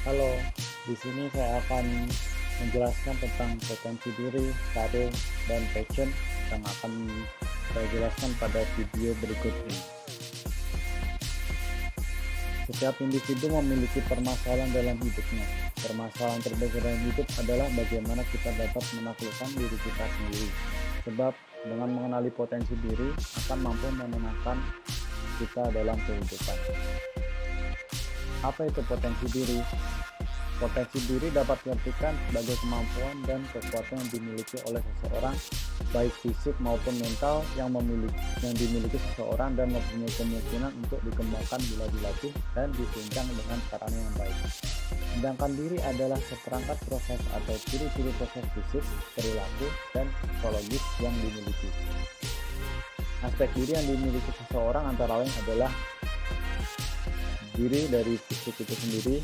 Halo, di sini saya akan menjelaskan tentang potensi diri, karir, dan passion yang akan saya jelaskan pada video berikut ini. Setiap individu memiliki permasalahan dalam hidupnya. Permasalahan terbesar dalam hidup adalah bagaimana kita dapat menaklukkan diri kita sendiri. Sebab dengan mengenali potensi diri akan mampu menenangkan kita dalam kehidupan. Apa itu potensi diri? Potensi diri dapat diartikan sebagai kemampuan dan kekuatan yang dimiliki oleh seseorang, baik fisik maupun mental yang dimiliki seseorang dan mempunyai kemungkinan untuk dikembangkan bila dilatih dan ditunjang dengan sarana yang baik. Sedangkan diri adalah seperangkat proses atau ciri-ciri proses fisik, perilaku, dan psikologis yang dimiliki. Aspek diri yang dimiliki seseorang antara lain adalah diri dari fisik itu sendiri,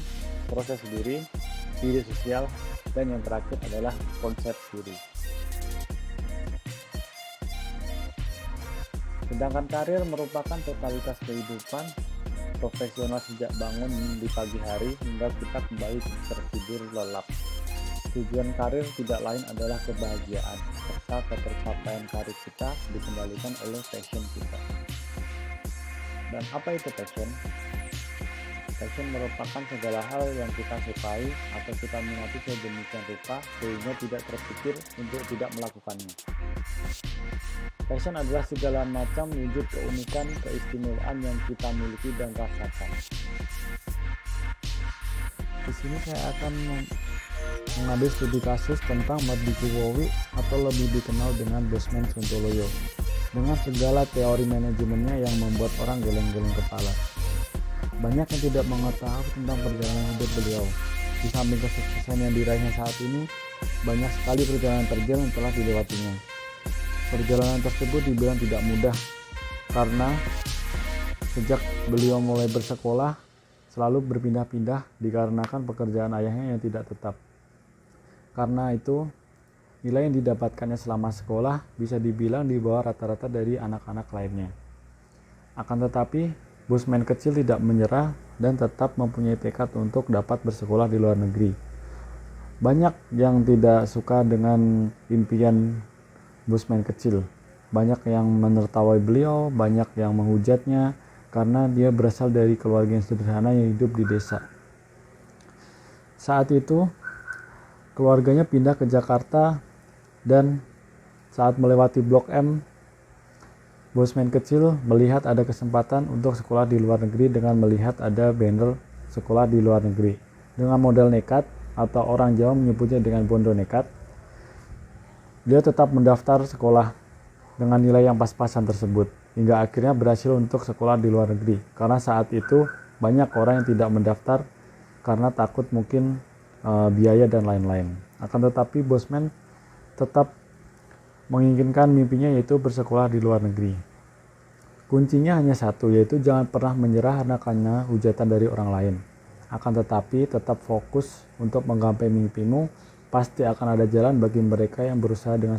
proses diri sosial, dan yang terakhir adalah konsep diri. Sedangkan karir merupakan totalitas kehidupan profesional sejak bangun di pagi hari hingga kita kembali tertidur lelap. Tujuan karir tidak lain adalah kebahagiaan, serta ketercapaian karir kita dikendalikan oleh passion kita. Dan apa itu passion? Passion merupakan segala hal yang kita sukai atau kita minati sedemikian rupa sehingga tidak terpikir untuk tidak melakukannya. Passion adalah segala macam wujud keunikan, keistimewaan yang kita miliki dan rasakan. Di sini saya akan mengambil studi kasus tentang Mardiku Wowi atau lebih dikenal dengan Bosman Sontoloyo, dengan segala teori manajemennya yang membuat orang geleng-geleng kepala. Banyak yang tidak mengetahui tentang perjalanan hidup beliau. Di samping kesuksesan yang diraihnya saat ini, banyak sekali perjalanan terjal yang telah dilewatinya. Perjalanan tersebut dibilang tidak mudah karena sejak beliau mulai bersekolah selalu berpindah-pindah dikarenakan pekerjaan ayahnya yang tidak tetap. Karena itu, nilai yang didapatkannya selama sekolah bisa dibilang di bawah rata-rata dari anak-anak lainnya. Akan tetapi, Bosman kecil tidak menyerah dan tetap mempunyai tekad untuk dapat bersekolah di luar negeri. Banyak yang tidak suka dengan impian Bosman kecil. Banyak yang menertawai beliau, banyak yang menghujatnya karena dia berasal dari keluarga yang sederhana yang hidup di desa. Saat itu, keluarganya pindah ke Jakarta dan saat melewati Blok M, Bosman kecil melihat ada kesempatan untuk sekolah di luar negeri dengan melihat ada banner sekolah di luar negeri. Dengan modal nekat, atau orang Jawa menyebutnya dengan bondo nekat, dia tetap mendaftar sekolah dengan nilai yang pas-pasan tersebut, hingga akhirnya berhasil untuk sekolah di luar negeri. Karena saat itu banyak orang yang tidak mendaftar karena takut mungkin biaya dan lain-lain. Akan tetapi Bosman tetap menginginkan mimpinya yaitu bersekolah di luar negeri. Kuncinya hanya satu, yaitu jangan pernah menyerah karena hujatan dari orang lain. Akan tetapi tetap fokus untuk menggapai mimpimu, pasti akan ada jalan bagi mereka yang berusaha dengan